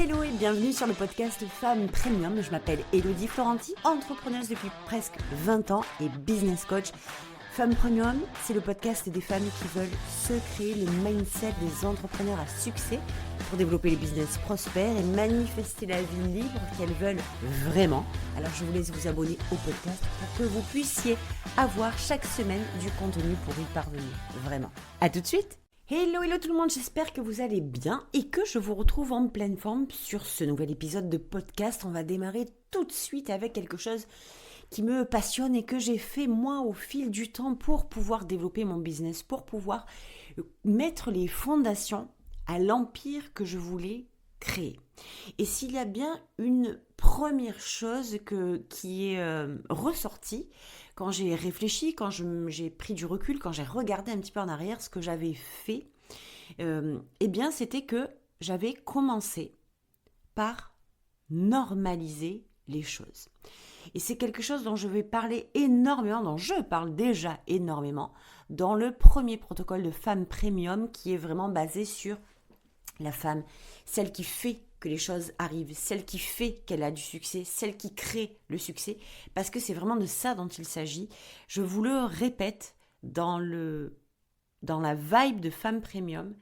Hello et bienvenue sur le podcast Femmes Premium. Je m'appelle Elodie Florenti, entrepreneuse depuis presque 20 ans et business coach. Femmes Premium, c'est le podcast des femmes qui veulent se créer le mindset des entrepreneurs à succès pour développer les business prospères et manifester la vie libre qu'elles veulent vraiment. Alors je vous laisse vous abonner au podcast pour que vous puissiez avoir chaque semaine du contenu pour y parvenir. Vraiment. À tout de suite. Hello tout le monde, j'espère que vous allez bien et que je vous retrouve en pleine forme sur ce nouvel épisode de podcast. On va démarrer tout de suite avec quelque chose qui me passionne et que j'ai fait moi au fil du temps pour pouvoir développer mon business, pour pouvoir mettre les fondations à l'empire que je voulais créer. Et s'il y a bien une première chose qui est ressortie, quand j'ai réfléchi, quand j'ai pris du recul, quand j'ai regardé un petit peu en arrière ce que j'avais fait, eh bien c'était que j'avais commencé par normaliser les choses. Et c'est quelque chose dont je vais parler énormément, dont je parle déjà énormément, dans le premier protocole de Femmes Premium qui est vraiment basé sur la femme, celle qui fait que les choses arrivent, celle qui fait qu'elle a du succès, celle qui crée le succès, parce que c'est vraiment de ça dont il s'agit. Je vous le répète, dans la vibe de Femmes Premium,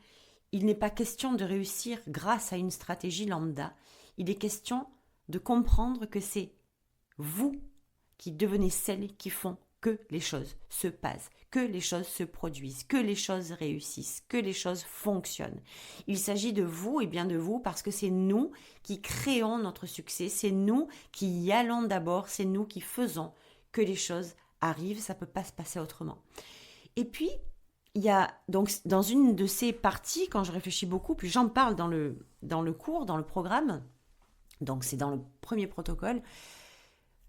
il n'est pas question de réussir grâce à une stratégie lambda, il est question de comprendre que c'est vous qui devenez celles qui font que les choses se passent, que les choses se produisent, que les choses réussissent, que les choses fonctionnent. Il s'agit de vous et bien de vous parce que c'est nous qui créons notre succès, c'est nous qui y allons d'abord, c'est nous qui faisons que les choses arrivent, ça ne peut pas se passer autrement. Et puis, il y a donc dans une de ces parties, quand je réfléchis beaucoup, puis j'en parle dans le cours, dans le programme, donc c'est dans le premier protocole,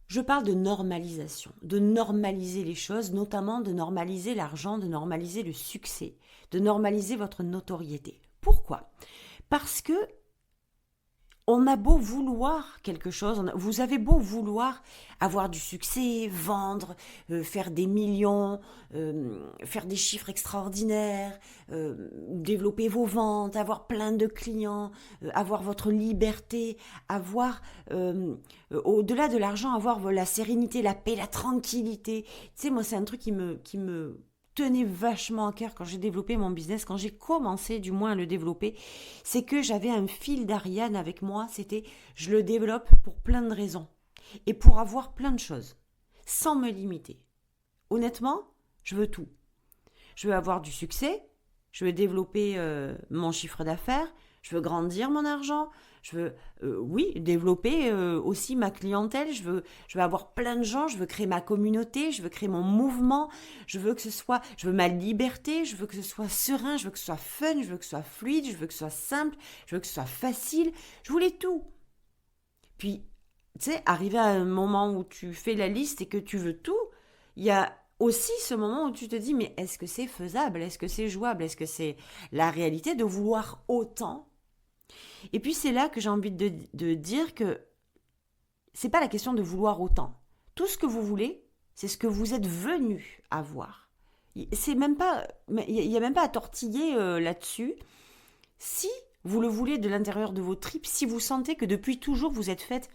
je parle de normalisation, de normaliser les choses, notamment de normaliser l'argent, de normaliser le succès, de normaliser votre notoriété. Pourquoi ? Parce que on a beau vouloir quelque chose, vous avez beau vouloir avoir du succès, vendre, faire des millions, faire des chiffres extraordinaires, développer vos ventes, avoir plein de clients, avoir votre liberté, avoir, au-delà de l'argent, avoir la sérénité, la paix, la tranquillité. Tu sais, moi, c'est un truc qui me tenait vachement à cœur quand j'ai développé mon business, quand j'ai commencé du moins à le développer, c'est que j'avais un fil d'Ariane avec moi, c'était je le développe pour plein de raisons et pour avoir plein de choses, sans me limiter. Honnêtement, je veux tout. Je veux avoir du succès, je veux développer mon chiffre d'affaires, je veux grandir mon argent, je veux, développer aussi ma clientèle, je veux avoir plein de gens, je veux créer ma communauté, je veux créer mon mouvement, je veux ma liberté, je veux que ce soit serein, je veux que ce soit fun, je veux que ce soit fluide, je veux que ce soit simple, je veux que ce soit facile, je voulais tout. Puis, tu sais, arrivé à un moment où tu fais la liste et que tu veux tout, il y a aussi ce moment où tu te dis, mais est-ce que c'est faisable, est-ce que c'est jouable, est-ce que c'est la réalité de vouloir autant ? Et puis c'est là que j'ai envie de dire que c'est pas la question de vouloir autant. Tout ce que vous voulez, c'est ce que vous êtes venu avoir. C'est même pas, il y a même pas à tortiller là-dessus. Si vous le voulez de l'intérieur de vos tripes, si vous sentez que depuis toujours vous êtes faite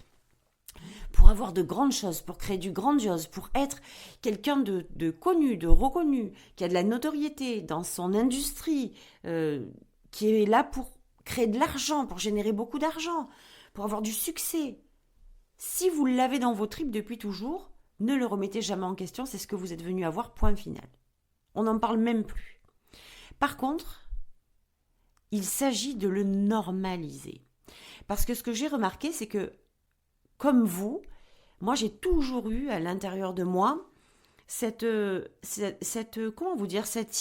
pour avoir de grandes choses, pour créer du grandiose, pour être quelqu'un de connu, de reconnu, qui a de la notoriété dans son industrie, qui est là pour créer de l'argent, pour générer beaucoup d'argent, pour avoir du succès. Si vous l'avez dans vos tripes depuis toujours, ne le remettez jamais en question, c'est ce que vous êtes venu avoir, point final. On n'en parle même plus. Par contre, il s'agit de le normaliser. Parce que ce que j'ai remarqué, c'est que, comme vous, moi j'ai toujours eu à l'intérieur de moi cette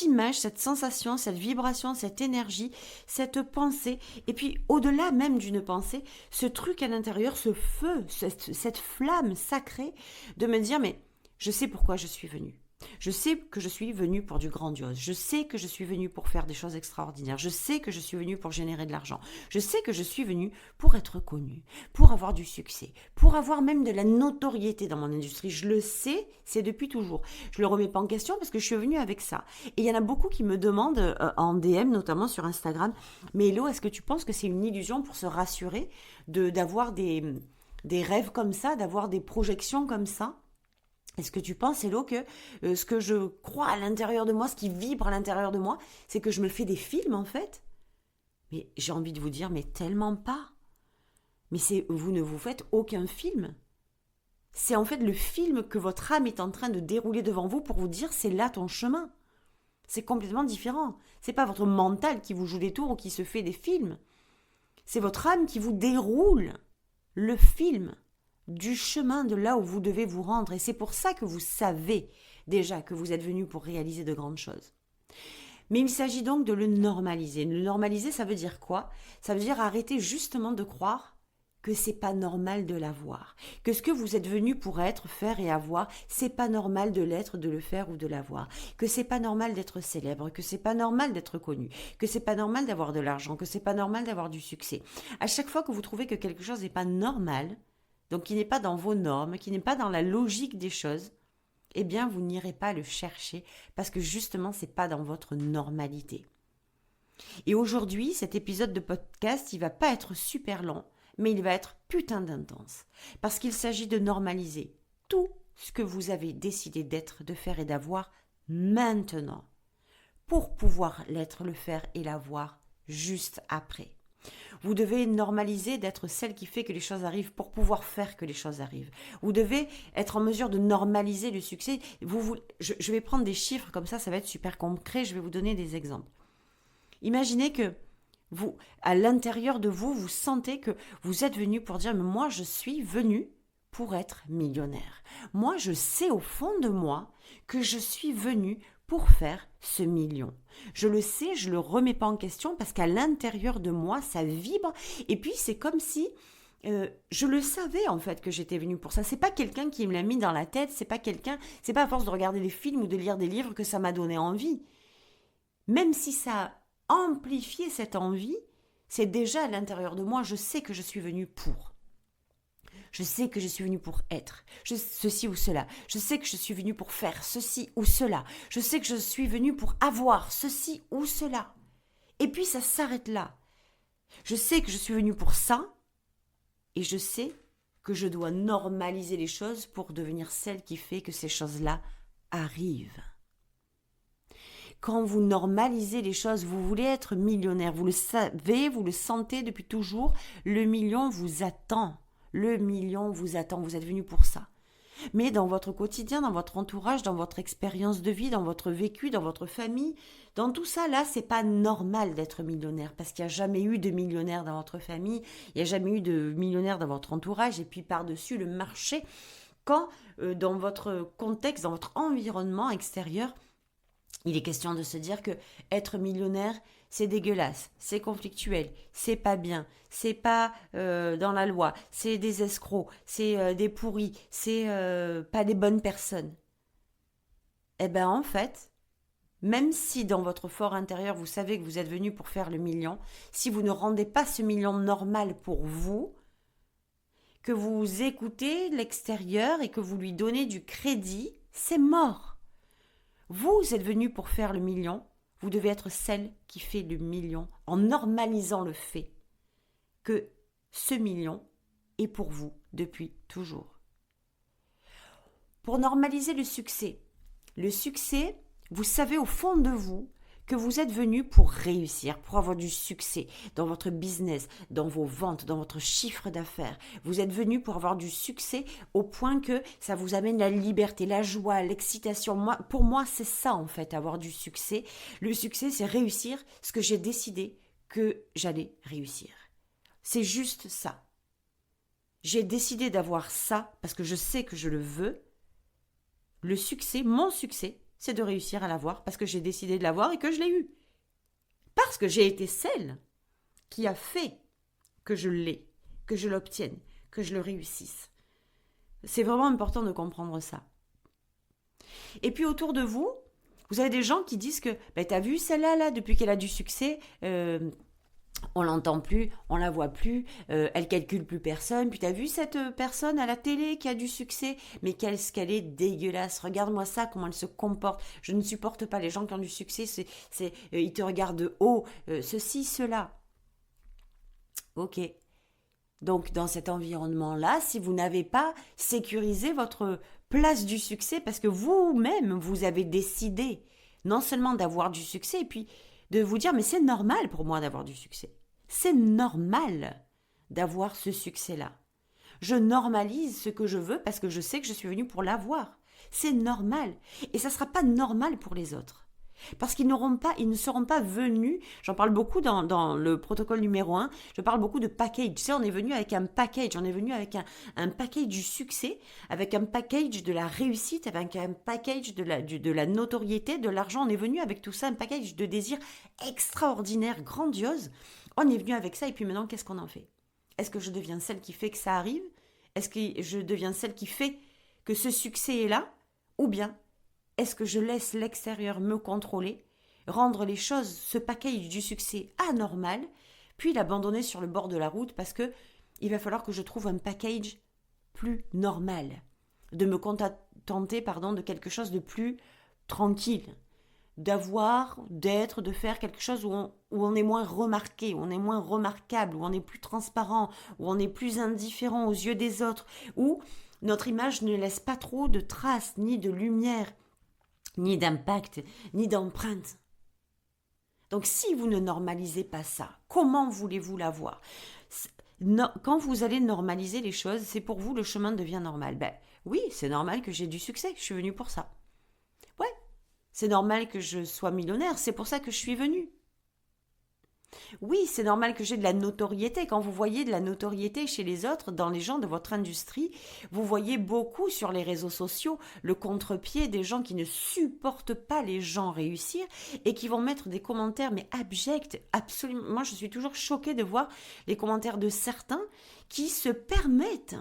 image, cette sensation, cette vibration, cette énergie, cette pensée, et puis au-delà même d'une pensée, ce truc à l'intérieur, ce feu, cette flamme sacrée de me dire, mais je sais pourquoi je suis venue. Je sais que je suis venue pour du grandiose. Je sais que je suis venue pour faire des choses extraordinaires. Je sais que je suis venue pour générer de l'argent. Je sais que je suis venue pour être connue, pour avoir du succès, pour avoir même de la notoriété dans mon industrie. Je le sais, c'est depuis toujours. Je ne le remets pas en question parce que je suis venue avec ça. Et il y en a beaucoup qui me demandent en DM, notamment sur Instagram, mais Hello, est-ce que tu penses que c'est une illusion pour se rassurer d'avoir des rêves comme ça, d'avoir des projections comme ça? Est-ce que tu penses, Hello, que ce que je crois à l'intérieur de moi, ce qui vibre à l'intérieur de moi, c'est que je me fais des films, en fait? Mais j'ai envie de vous dire, mais tellement pas. Mais vous ne vous faites aucun film. C'est en fait le film que votre âme est en train de dérouler devant vous pour vous dire, c'est là ton chemin. C'est complètement différent. C'est pas votre mental qui vous joue des tours ou qui se fait des films. C'est votre âme qui vous déroule le film du chemin de là où vous devez vous rendre. Et c'est pour ça que vous savez déjà que vous êtes venu pour réaliser de grandes choses. Mais il s'agit donc de le normaliser. Le normaliser, ça veut dire quoi? Ça veut dire arrêter justement de croire que c'est pas normal de l'avoir. Que ce que vous êtes venu pour être, faire et avoir, c'est pas normal de l'être, de le faire ou de l'avoir. Que c'est pas normal d'être célèbre, que c'est pas normal d'être connu, que c'est pas normal d'avoir de l'argent, que c'est pas normal d'avoir du succès. À chaque fois que vous trouvez que quelque chose n'est pas normal, donc qui n'est pas dans vos normes, qui n'est pas dans la logique des choses, eh bien vous n'irez pas le chercher parce que justement c'est pas dans votre normalité. Et aujourd'hui, cet épisode de podcast, il va pas être super long, mais il va être putain d'intense parce qu'il s'agit de normaliser tout ce que vous avez décidé d'être, de faire et d'avoir maintenant pour pouvoir l'être, le faire et l'avoir juste après. Vous devez normaliser d'être celle qui fait que les choses arrivent pour pouvoir faire que les choses arrivent. Vous devez être en mesure de normaliser le succès. Je vais prendre des chiffres comme ça va être super concret. Je vais vous donner des exemples. Imaginez que vous, à l'intérieur de vous, vous sentez que vous êtes venu pour dire « mais moi, je suis venu pour être millionnaire. Moi, je sais au fond de moi que je suis venu pour faire ce million. Je le sais, je le remets pas en question parce qu'à l'intérieur de moi, ça vibre. Et puis, c'est comme si je le savais en fait que j'étais venue pour ça. C'est pas quelqu'un qui me l'a mis dans la tête. C'est pas à force de regarder des films ou de lire des livres que ça m'a donné envie. Même si ça a amplifié cette envie, c'est déjà à l'intérieur de moi. Je sais que je suis venue pour. Je sais que je suis venue pour être ceci ou cela. Je sais que je suis venue pour faire ceci ou cela. Je sais que je suis venue pour avoir ceci ou cela. Et puis ça s'arrête là. Je sais que je suis venue pour ça et je sais que je dois normaliser les choses pour devenir celle qui fait que ces choses-là arrivent. Quand vous normalisez les choses, vous voulez être millionnaire, vous le savez, vous le sentez depuis toujours, le million vous attend. Le million vous attend, vous êtes venu pour ça. Mais dans votre quotidien, dans votre entourage, dans votre expérience de vie, dans votre vécu, dans votre famille, dans tout ça, là, c'est pas normal d'être millionnaire parce qu'il n'y a jamais eu de millionnaire dans votre famille, il n'y a jamais eu de millionnaire dans votre entourage et puis par-dessus le marché, quand dans votre contexte, dans votre environnement extérieur, il est question de se dire que être millionnaire, c'est dégueulasse, c'est conflictuel, c'est pas bien, c'est pas dans la loi, c'est des escrocs, c'est des pourris, c'est pas des bonnes personnes. Eh bien en fait, même si dans votre fort intérieur vous savez que vous êtes venu pour faire le million, si vous ne rendez pas ce million normal pour vous, que vous écoutez l'extérieur et que vous lui donnez du crédit, c'est mort. Vous êtes venu pour faire le million, vous devez être celle qui fait le million en normalisant le fait que ce million est pour vous depuis toujours. Pour normaliser le succès, vous savez au fond de vous que vous êtes venu pour réussir, pour avoir du succès dans votre business, dans vos ventes, dans votre chiffre d'affaires. Vous êtes venu pour avoir du succès au point que ça vous amène la liberté, la joie, l'excitation. Pour moi, c'est ça en fait, avoir du succès. Le succès, c'est réussir ce que j'ai décidé que j'allais réussir. C'est juste ça. J'ai décidé d'avoir ça parce que je sais que je le veux. Le succès, mon succès, c'est de réussir à l'avoir parce que j'ai décidé de l'avoir et que je l'ai eu. Parce que j'ai été celle qui a fait que je l'ai, que je l'obtienne, que je le réussisse. C'est vraiment important de comprendre ça. Et puis autour de vous, vous avez des gens qui disent que t'as vu celle-là, là, depuis qu'elle a du succès, on l'entend plus, on la voit plus, elle calcule plus personne. Puis t'as vu cette personne à la télé qui a du succès, mais qu'est-ce qu'elle est dégueulasse. Regarde-moi ça, comment elle se comporte. Je ne supporte pas les gens qui ont du succès. Ils te regardent de haut, ceci, cela. Ok. Donc dans cet environnement-là, si vous n'avez pas sécurisé votre place du succès, parce que vous-même, vous avez décidé non seulement d'avoir du succès, et puis de vous dire, mais c'est normal pour moi d'avoir du succès. C'est normal d'avoir ce succès-là. Je normalise ce que je veux parce que je sais que je suis venue pour l'avoir. C'est normal. Et ça ne sera pas normal pour les autres. Parce qu'ils ne seront pas venus, j'en parle beaucoup dans le protocole numéro 1, je parle beaucoup de package. Tu sais, on est venu avec un package, on est venu avec un package du succès, avec un package de la réussite, avec un package de la notoriété, de l'argent. On est venu avec tout ça, un package de désir extraordinaire, grandiose. On est venu avec ça et puis maintenant, qu'est-ce qu'on en fait? Est-ce que je deviens celle qui fait que ça arrive? Est-ce que je deviens celle qui fait que ce succès est là? Ou bien est-ce que je laisse l'extérieur me contrôler, rendre les choses, ce package du succès anormal, puis l'abandonner sur le bord de la route parce que il va falloir que je trouve un package plus normal, de me contenter de quelque chose de plus tranquille, de faire quelque chose où on est moins remarqué, où on est moins remarquable, où on est plus transparent, où on est plus indifférent aux yeux des autres, où notre image ne laisse pas trop de traces ni de lumière, ni d'impact, ni d'empreinte. Donc si vous ne normalisez pas ça, comment voulez-vous l'avoir? Quand vous allez normaliser les choses, c'est pour vous le chemin devient normal. Oui, c'est normal que j'ai du succès, je suis venue pour ça. Ouais, c'est normal que je sois millionnaire, c'est pour ça que je suis venue. Oui, c'est normal que j'ai de la notoriété. Quand vous voyez de la notoriété chez les autres, dans les gens de votre industrie, vous voyez beaucoup sur les réseaux sociaux le contre-pied des gens qui ne supportent pas les gens réussir et qui vont mettre des commentaires mais abjects, absolument. Moi, je suis toujours choquée de voir les commentaires de certains qui se permettent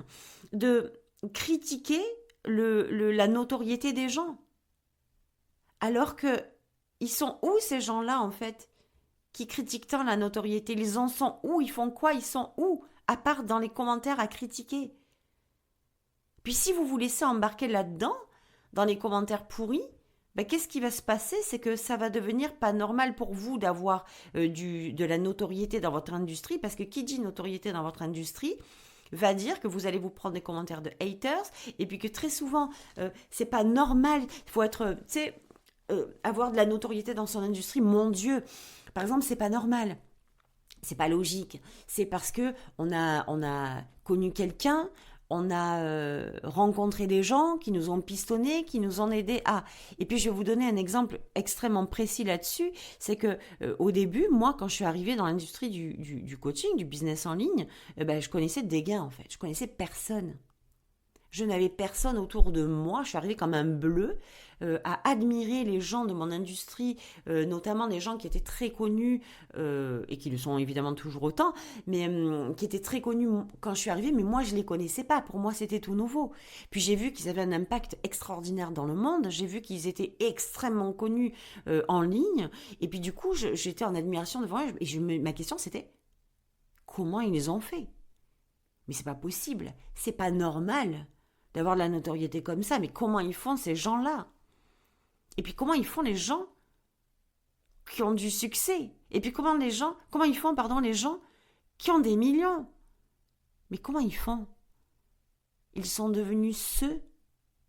de critiquer la notoriété des gens. Alors que ils sont où ces gens-là en fait? Qui critiquent tant la notoriété, ils en sont où? Ils font quoi? Ils sont où? À part dans les commentaires à critiquer. Puis si vous vous laissez embarquer là-dedans, dans les commentaires pourris, qu'est-ce qui va se passer? C'est que ça va devenir pas normal pour vous d'avoir de la notoriété dans votre industrie, parce que qui dit notoriété dans votre industrie va dire que vous allez vous prendre des commentaires de haters, et puis que très souvent, c'est pas normal, il faut être, avoir de la notoriété dans son industrie, mon Dieu. Par exemple, c'est pas normal, c'est pas logique. C'est parce que on a connu quelqu'un, on a rencontré des gens qui nous ont pistonné, qui nous ont aidés à. Et puis je vais vous donner un exemple extrêmement précis là-dessus, c'est que au début, moi, quand je suis arrivée dans l'industrie du coaching, du business en ligne, je connaissais des gars en fait, je connaissais personne. Je n'avais personne autour de moi, je suis arrivée comme un bleu à admirer les gens de mon industrie, notamment des gens qui étaient très connus, et qui le sont évidemment toujours autant, mais qui étaient très connus quand je suis arrivée, mais moi je ne les connaissais pas, pour moi c'était tout nouveau. Puis j'ai vu qu'ils avaient un impact extraordinaire dans le monde, j'ai vu qu'ils étaient extrêmement connus en ligne, et puis du coup j'étais en admiration devant eux, et ma question c'était, comment ils les ont fait? Mais c'est pas possible, c'est pas normal d'avoir de la notoriété comme ça, mais comment ils font ces gens-là? Et puis comment ils font les gens qui ont du succès? Et puis comment ils font les gens qui ont des millions? Mais comment ils font? Ils sont devenus ceux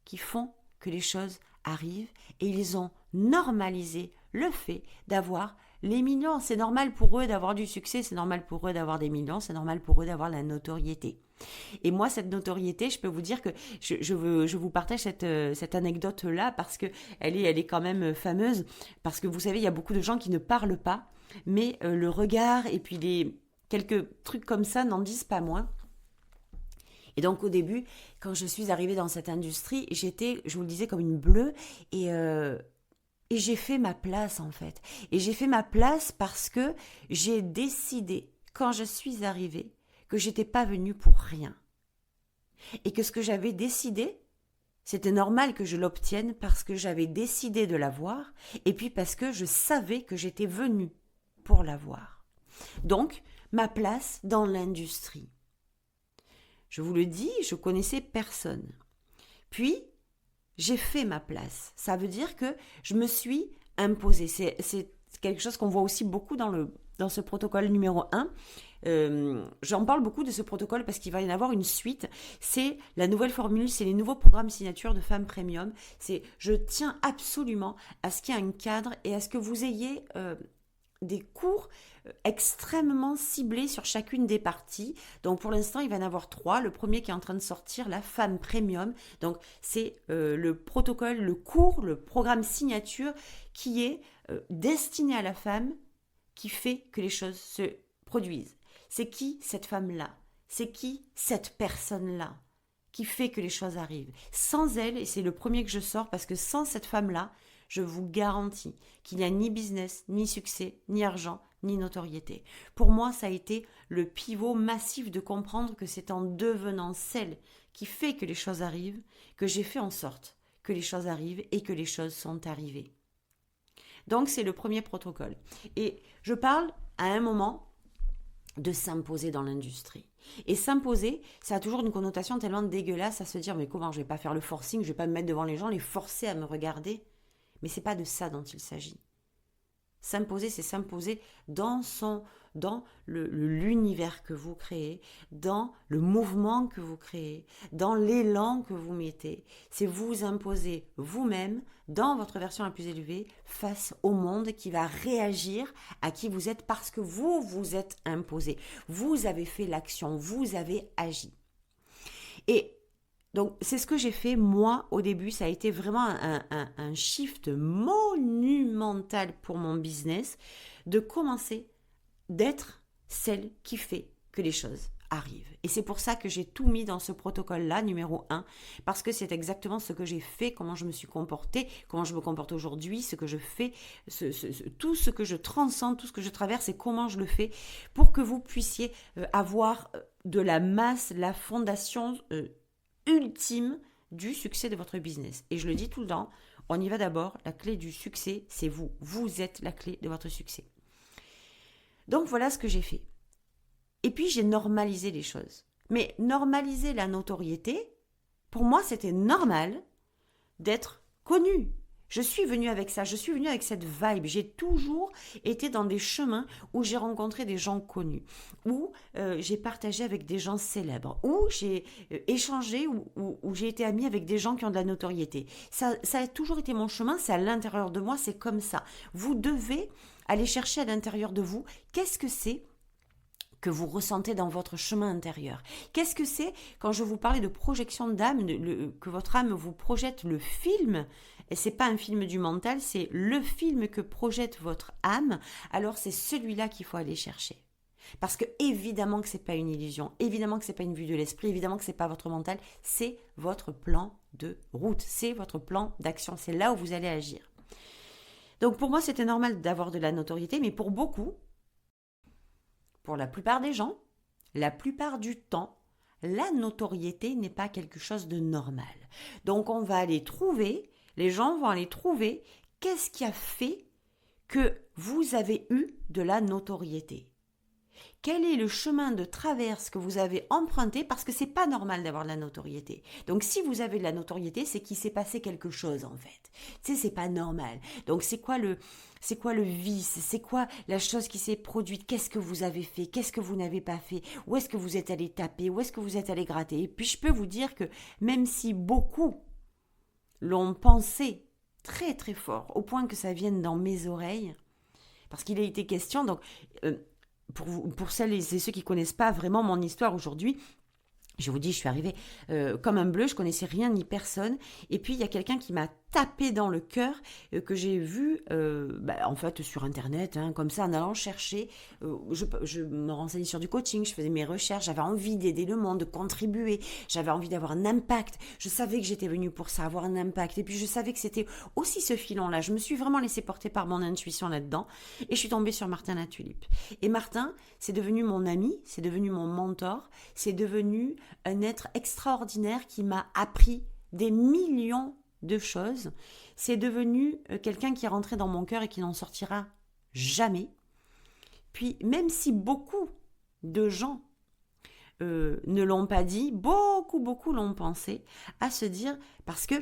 qui font que les choses arrivent et ils ont normalisé le fait d'avoir les millions. C'est normal pour eux d'avoir du succès, c'est normal pour eux d'avoir des millions, c'est normal pour eux d'avoir la notoriété. Et moi, cette notoriété, je peux vous dire que je vous partage cette anecdote-là parce que elle est quand même fameuse. Parce que vous savez, il y a beaucoup de gens qui ne parlent pas, mais le regard et puis quelques trucs comme ça n'en disent pas moins. Et donc au début, quand je suis arrivée dans cette industrie, j'étais, je vous le disais, comme une bleue et j'ai fait ma place en fait. Et j'ai fait ma place parce que j'ai décidé, quand je suis arrivée, que j'étais pas venue pour rien. Et que ce que j'avais décidé, C'était normal que je l'obtienne parce que j'avais décidé de l'avoir et puis parce que je savais que j'étais venue pour l'avoir. Donc, ma place dans l'industrie. Je vous le dis, je connaissais personne. Puis, j'ai fait ma place. Ça veut dire que je me suis imposée. C'est quelque chose qu'on voit aussi beaucoup dans ce protocole numéro 1. J'en parle beaucoup de ce protocole parce qu'il va y en avoir une suite. C'est la nouvelle formule, c'est les nouveaux programmes signature de Femmes Premium. C'est je tiens absolument à ce qu'il y ait un cadre et à ce que vous ayez des cours extrêmement ciblés sur chacune des parties. Donc pour l'instant, il va y en avoir 3. Le premier qui est en train de sortir, la Femme Premium. Donc c'est le protocole, le cours, le programme signature qui est destiné à la femme qui fait que les choses se produisent. C'est qui cette femme-là? C'est qui cette personne-là qui fait que les choses arrivent? Sans elle, et c'est le premier que je sors parce que sans cette femme-là, je vous garantis qu'il n'y a ni business, ni succès, ni argent, ni notoriété. Pour moi, ça a été le pivot massif de comprendre que c'est en devenant celle qui fait que les choses arrivent que j'ai fait en sorte que les choses arrivent et que les choses sont arrivées. Donc, c'est le premier protocole. Et je parle à un moment de s'imposer dans l'industrie. Et s'imposer, ça a toujours une connotation tellement dégueulasse à se dire mais comment je vais pas faire le forcing, je vais pas me mettre devant les gens, les forcer à me regarder. Mais c'est pas de ça dont il s'agit. S'imposer, c'est s'imposer dans l'univers que vous créez, dans le mouvement que vous créez, dans l'élan que vous mettez. C'est vous imposer vous-même dans votre version la plus élevée face au monde qui va réagir à qui vous êtes parce que vous vous êtes imposé. Vous avez fait l'action, vous avez agi. Et donc, c'est ce que j'ai fait, moi, au début. Ça a été vraiment un shift monumental pour mon business de commencer d'être celle qui fait que les choses arrivent. Et c'est pour ça que j'ai tout mis dans ce protocole-là, numéro 1, parce que c'est exactement ce que j'ai fait, comment je me suis comportée, comment je me comporte aujourd'hui, ce que je fais, tout ce que je transcende, tout ce que je traverse et comment je le fais pour que vous puissiez avoir de la masse, la fondation ultime du succès de votre business. Et je le dis tout le temps, on y va d'abord, la clé du succès, c'est vous. Vous êtes la clé de votre succès. Donc voilà ce que j'ai fait. Et puis j'ai normalisé les choses. Mais normaliser la notoriété, pour moi c'était normal d'être connu. Je suis venue avec ça, je suis venue avec cette vibe. J'ai toujours été dans des chemins où j'ai rencontré des gens connus, où j'ai partagé avec des gens célèbres, où j'ai échangé, où j'ai été amie avec des gens qui ont de la notoriété. Ça a toujours été mon chemin, c'est à l'intérieur de moi, c'est comme ça. Vous devez aller chercher à l'intérieur de vous, qu'est-ce que c'est que vous ressentez dans votre chemin intérieur. Qu'est-ce que c'est quand je vous parlais de projection d'âme, que votre âme vous projette le film, et c'est pas un film du mental, c'est le film que projette votre âme, alors c'est celui-là qu'il faut aller chercher. Parce que évidemment que c'est pas une illusion, évidemment que c'est pas une vue de l'esprit, évidemment que c'est pas votre mental, c'est votre plan de route, c'est votre plan d'action, c'est là où vous allez agir. Donc pour moi c'était normal d'avoir de la notoriété, mais pour beaucoup, pour la plupart des gens, la plupart du temps, la notoriété n'est pas quelque chose de normal. Donc on va aller trouver, les gens vont aller trouver qu'est-ce qui a fait que vous avez eu de la notoriété. Quel est le chemin de traverse que vous avez emprunté parce que c'est pas normal d'avoir de la notoriété. Donc si vous avez de la notoriété, c'est qu'il s'est passé quelque chose en fait. Tu sais, c'est pas normal. Donc c'est quoi le vice? C'est quoi la chose qui s'est produite? Qu'est-ce que vous avez fait? Qu'est-ce que vous n'avez pas fait? Où est-ce que vous êtes allé taper? Où est-ce que vous êtes allé gratter? Et puis je peux vous dire que même si beaucoup l'ont pensé très très fort, au point que ça vienne dans mes oreilles, parce qu'il a été question, donc pour celles et ceux qui ne connaissent pas vraiment mon histoire aujourd'hui, je vous dis, je suis arrivée comme un bleu, je ne connaissais rien ni personne. Et puis, il y a quelqu'un qui m'a tapé dans le cœur, que j'ai vu en fait sur Internet, comme ça, en allant chercher. Je me renseignais sur du coaching, je faisais mes recherches, j'avais envie d'aider le monde, de contribuer, j'avais envie d'avoir un impact. Je savais que j'étais venue pour ça, avoir un impact. Et puis, je savais que c'était aussi ce filon-là. Je me suis vraiment laissée porter par mon intuition là-dedans. Et je suis tombée sur Martin Latulippe. Et Martin, c'est devenu mon ami, c'est devenu mon mentor, c'est devenu un être extraordinaire qui m'a appris des millions de choses. C'est devenu quelqu'un qui est rentré dans mon cœur et qui n'en sortira jamais. Puis, même si beaucoup de gens ne l'ont pas dit, beaucoup l'ont pensé, à se dire, parce que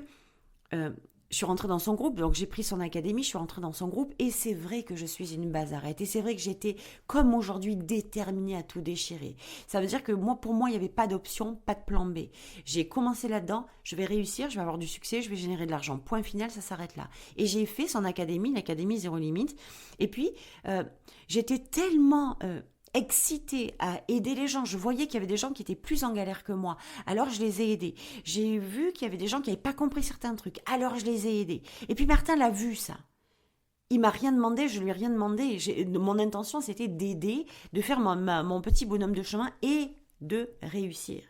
je suis rentrée dans son groupe, donc j'ai pris son académie, je suis rentrée dans son groupe, et c'est vrai que je suis une bazarette, et c'est vrai que j'étais, comme aujourd'hui, déterminée à tout déchirer. Ça veut dire que pour moi, il n'y avait pas d'option, pas de plan B. J'ai commencé là-dedans, je vais réussir, je vais avoir du succès, je vais générer de l'argent. Point final, ça s'arrête là. Et j'ai fait son académie, l'académie Zéro Limite, et puis j'étais tellement excitée à aider les gens. Je voyais qu'il y avait des gens qui étaient plus en galère que moi. Alors, je les ai aidés. J'ai vu qu'il y avait des gens qui n'avaient pas compris certains trucs. Alors, je les ai aidés. Et puis, Martin l'a vu, ça. Il m'a rien demandé, je lui ai rien demandé. Mon intention, c'était d'aider, de faire mon petit bonhomme de chemin et de réussir.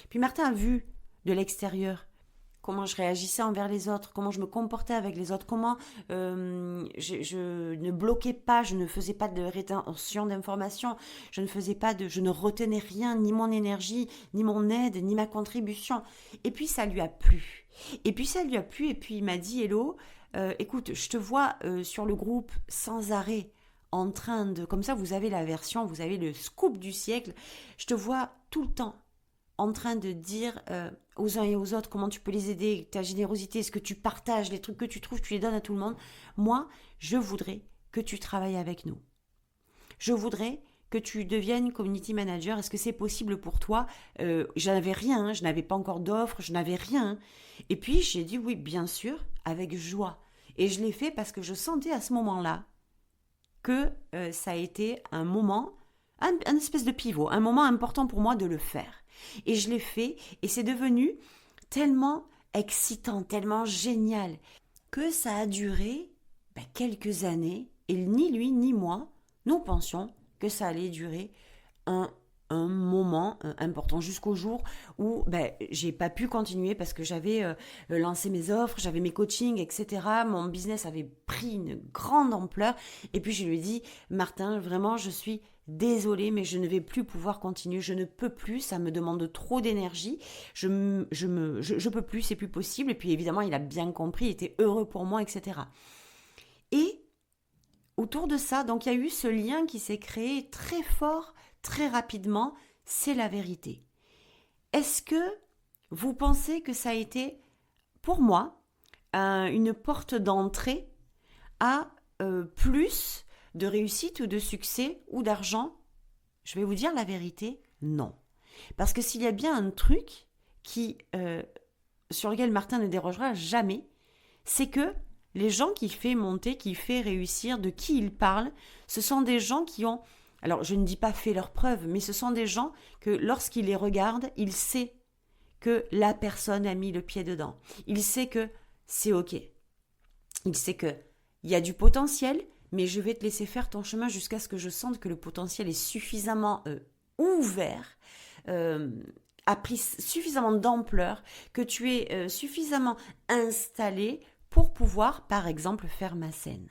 Puis, Martin a vu de l'extérieur comment je réagissais envers les autres, comment je me comportais avec les autres, comment je ne bloquais pas, je ne faisais pas de rétention d'informations, je ne retenais rien, ni mon énergie, ni mon aide, ni ma contribution. Et puis ça lui a plu. Et puis il m'a dit, Hello, écoute, je te vois sur le groupe sans arrêt, en train de, comme ça vous avez la version, vous avez le scoop du siècle, je te vois tout le temps en train de dire aux uns et aux autres comment tu peux les aider, ta générosité, ce que tu partages, les trucs que tu trouves, tu les donnes à tout le monde. Moi, je voudrais que tu travailles avec nous. Je voudrais que tu deviennes community manager. Est-ce que c'est possible pour toi ? Je n'avais rien, je n'avais pas encore d'offres, je n'avais rien. Et puis, j'ai dit oui, bien sûr, avec joie. Et je l'ai fait parce que je sentais à ce moment-là que ça a été un moment, un espèce de pivot, un moment important pour moi de le faire. Et je l'ai fait et c'est devenu tellement excitant, tellement génial que ça a duré quelques années et ni lui ni moi, nous pensions que ça allait durer un moment important jusqu'au jour où j'ai pas pu continuer parce que j'avais lancé mes offres, j'avais mes coachings, etc. Mon business avait pris une grande ampleur et puis je lui ai dit, Martin, vraiment je suis désolée, mais je ne vais plus pouvoir continuer, je ne peux plus, ça me demande trop d'énergie, je peux plus, c'est plus possible. Et puis évidemment, il a bien compris, il était heureux pour moi, etc. Et autour de ça, donc il y a eu ce lien qui s'est créé très fort, très rapidement, c'est la vérité. Est-ce que vous pensez que ça a été, pour moi, une porte d'entrée à plus de réussite ou de succès ou d'argent? Je vais vous dire la vérité, non. Parce que s'il y a bien un truc sur lequel Martin ne dérogera jamais, c'est que les gens qu'il fait monter, qu'il fait réussir, de qui il parle, ce sont des gens qui ont, alors je ne dis pas fait leurs preuves, mais ce sont des gens que lorsqu'il les regarde, il sait que la personne a mis le pied dedans. Il sait que c'est OK. Il sait qu'il y a du potentiel, mais je vais te laisser faire ton chemin jusqu'à ce que je sente que le potentiel est suffisamment ouvert, a pris suffisamment d'ampleur, que tu es suffisamment installé pour pouvoir, par exemple, faire ma scène.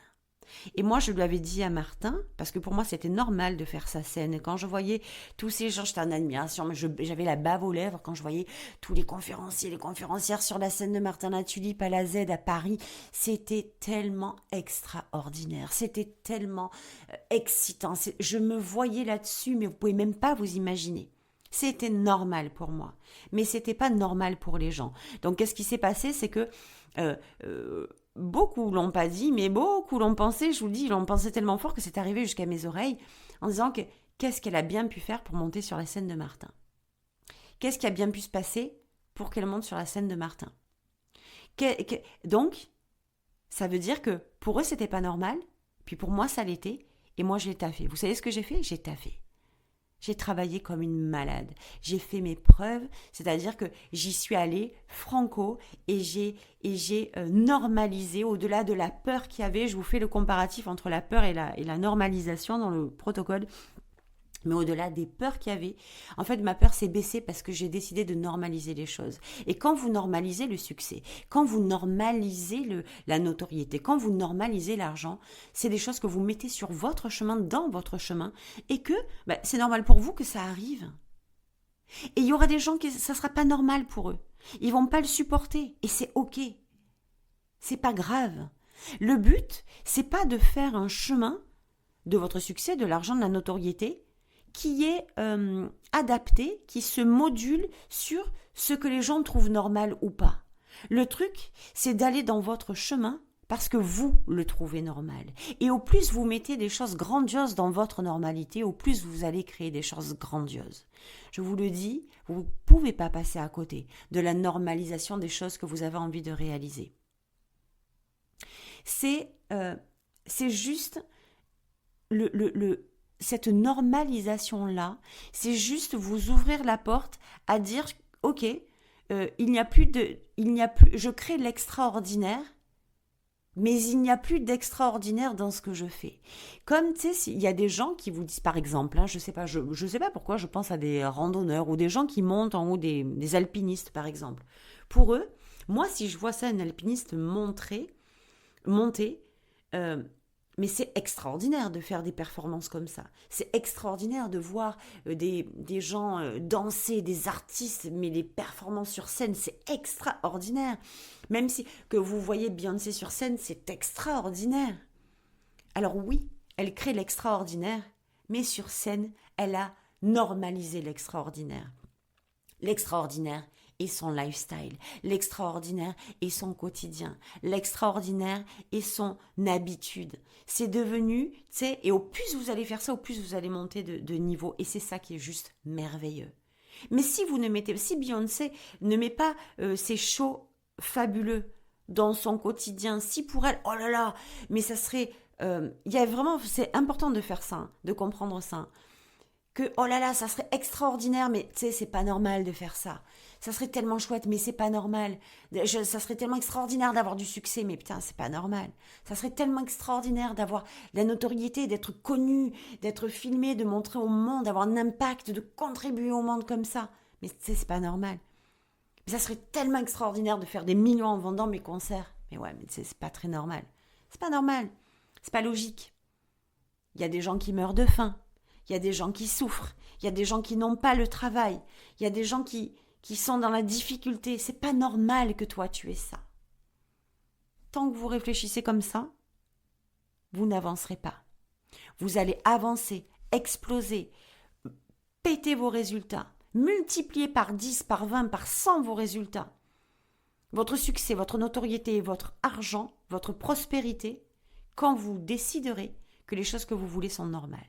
Et moi, je lui avais dit à Martin, parce que pour moi, c'était normal de faire sa scène. Et quand je voyais tous ces gens, j'étais en admiration, mais j'avais la bave aux lèvres quand je voyais tous les conférenciers, les conférencières sur la scène de Martin Latulippe à la Z à Paris. C'était tellement extraordinaire, c'était tellement excitant. Je me voyais là-dessus, mais vous pouvez même pas vous imaginer. C'était normal pour moi, mais c'était pas normal pour les gens. Donc, qu'est-ce qui s'est passé? C'est que beaucoup l'ont pas dit, mais beaucoup l'ont pensé. Je vous le dis, ils l'ont pensé tellement fort que c'est arrivé jusqu'à mes oreilles en disant que qu'est-ce qu'elle a bien pu faire pour monter sur la scène de Martin? Qu'est-ce qui a bien pu se passer pour qu'elle monte sur la scène de Martin? Donc, ça veut dire que pour eux, c'était pas normal, puis pour moi, ça l'était, et moi, je l'ai taffé. Vous savez ce que j'ai fait? J'ai taffé. J'ai travaillé comme une malade. J'ai fait mes preuves, c'est-à-dire que j'y suis allée franco et j'ai normalisé au-delà de la peur qu'il y avait. Je vous fais le comparatif entre la peur et la normalisation dans le protocole. Mais au-delà des peurs qu'il y avait, en fait, ma peur s'est baissée parce que j'ai décidé de normaliser les choses. Et quand vous normalisez le succès, quand vous normalisez la notoriété, quand vous normalisez l'argent, c'est des choses que vous mettez sur votre chemin, dans votre chemin, et que c'est normal pour vous que ça arrive. Et il y aura des gens qui ça ne sera pas normal pour eux. Ils vont pas le supporter et c'est ok. C'est pas grave. Le but, c'est pas de faire un chemin de votre succès, de l'argent, de la notoriété qui est adapté, qui se module sur ce que les gens trouvent normal ou pas. Le truc, c'est d'aller dans votre chemin parce que vous le trouvez normal. Et au plus vous mettez des choses grandioses dans votre normalité, au plus vous allez créer des choses grandioses. Je vous le dis, vous ne pouvez pas passer à côté de la normalisation des choses que vous avez envie de réaliser. C'est juste cette normalisation-là, c'est juste vous ouvrir la porte à dire, ok, je crée l'extraordinaire, mais il n'y a plus d'extraordinaire dans ce que je fais. Comme, tu sais, il y a des gens qui vous disent, par exemple, je sais pas pourquoi, je pense à des randonneurs ou des gens qui montent en haut des alpinistes, par exemple. Pour eux, moi, si je vois ça, un alpiniste monter, mais c'est extraordinaire de faire des performances comme ça. C'est extraordinaire de voir des gens danser, des artistes, mais les performances sur scène, c'est extraordinaire. Même si que vous voyez Beyoncé sur scène, c'est extraordinaire. Alors oui, elle crée l'extraordinaire, mais sur scène, elle a normalisé l'extraordinaire. L'extraordinaire est son lifestyle, l'extraordinaire est son quotidien, l'extraordinaire est son habitude. C'est devenu, tu sais, et au plus vous allez faire ça, au plus vous allez monter de niveau. Et c'est ça qui est juste merveilleux. Mais si Beyoncé ne met pas ses shows fabuleux dans son quotidien, si pour elle, oh là là, mais ça serait, c'est important de faire ça, de comprendre ça. Que, oh là là, ça serait extraordinaire, mais tu sais, c'est pas normal de faire ça. Ça serait tellement chouette, mais c'est pas normal. Ça serait tellement extraordinaire d'avoir du succès, mais putain, c'est pas normal. Ça serait tellement extraordinaire d'avoir de la notoriété, d'être connu, d'être filmé, de montrer au monde, d'avoir un impact, de contribuer au monde comme ça. Mais tu sais, c'est pas normal. Mais ça serait tellement extraordinaire de faire des millions en vendant mes concerts. Mais ouais, mais tu sais, c'est pas très normal. C'est pas normal. C'est pas logique. Il y a des gens qui meurent de faim. Il y a des gens qui souffrent, il y a des gens qui n'ont pas le travail, il y a des gens qui sont dans la difficulté. C'est pas normal que toi tu aies ça. Tant que vous réfléchissez comme ça, vous n'avancerez pas. Vous allez avancer, exploser, péter vos résultats, multiplier par 10, par 20, par 100 vos résultats. Votre succès, votre notoriété, votre argent, votre prospérité, quand vous déciderez que les choses que vous voulez sont normales.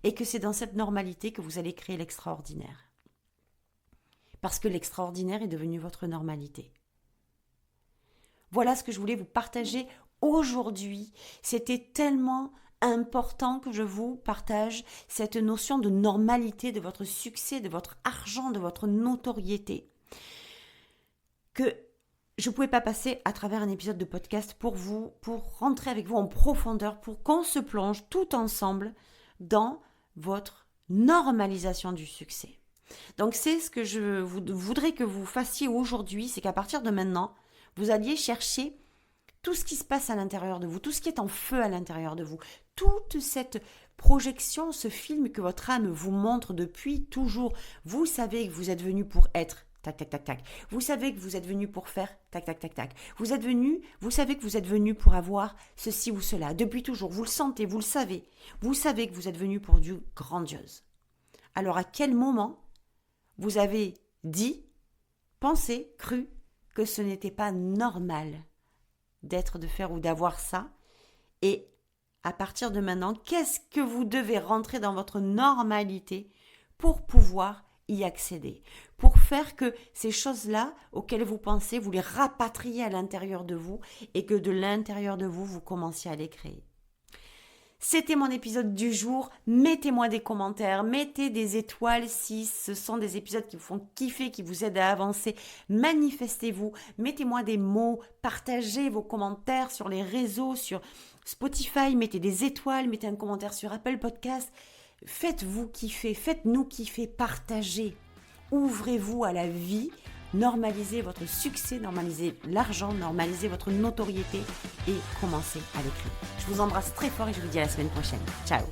Et que c'est dans cette normalité que vous allez créer l'extraordinaire. Parce que l'extraordinaire est devenu votre normalité. Voilà ce que je voulais vous partager aujourd'hui. C'était tellement important que je vous partage cette notion de normalité de votre succès, de votre argent, de votre notoriété. Que je ne pouvais pas passer à travers un épisode de podcast pour rentrer avec vous en profondeur, pour qu'on se plonge tout ensemble dans votre normalisation du succès. Donc c'est ce que je voudrais que vous fassiez aujourd'hui, c'est qu'à partir de maintenant, vous alliez chercher tout ce qui se passe à l'intérieur de vous, tout ce qui est en feu à l'intérieur de vous, toute cette projection, ce film que votre âme vous montre depuis toujours. Vous savez que vous êtes venu pour être tac, tac, tac, tac. Vous savez que vous êtes venu pour faire tac, tac, tac, tac. Vous savez que vous êtes venu pour avoir ceci ou cela. Depuis toujours, vous le sentez, vous le savez. Vous savez que vous êtes venu pour du grandiose. Alors à quel moment vous avez dit, pensé, cru que ce n'était pas normal d'être, de faire ou d'avoir ça? Et à partir de maintenant, qu'est-ce que vous devez rentrer dans votre normalité pour pouvoir y accéder, pour faire que ces choses-là auxquelles vous pensez, vous les rapatriez à l'intérieur de vous et que de l'intérieur de vous, vous commenciez à les créer. C'était mon épisode du jour. Mettez-moi des commentaires, mettez des étoiles si ce sont des épisodes qui vous font kiffer, qui vous aident à avancer. Manifestez-vous, mettez-moi des mots, partagez vos commentaires sur les réseaux, sur Spotify, mettez des étoiles, mettez un commentaire sur Apple Podcast. Faites-vous kiffer, faites-nous kiffer, partagez, ouvrez-vous à la vie, normalisez votre succès, normalisez l'argent, normalisez votre notoriété et commencez à l'écrire. Je vous embrasse très fort et je vous dis à la semaine prochaine. Ciao.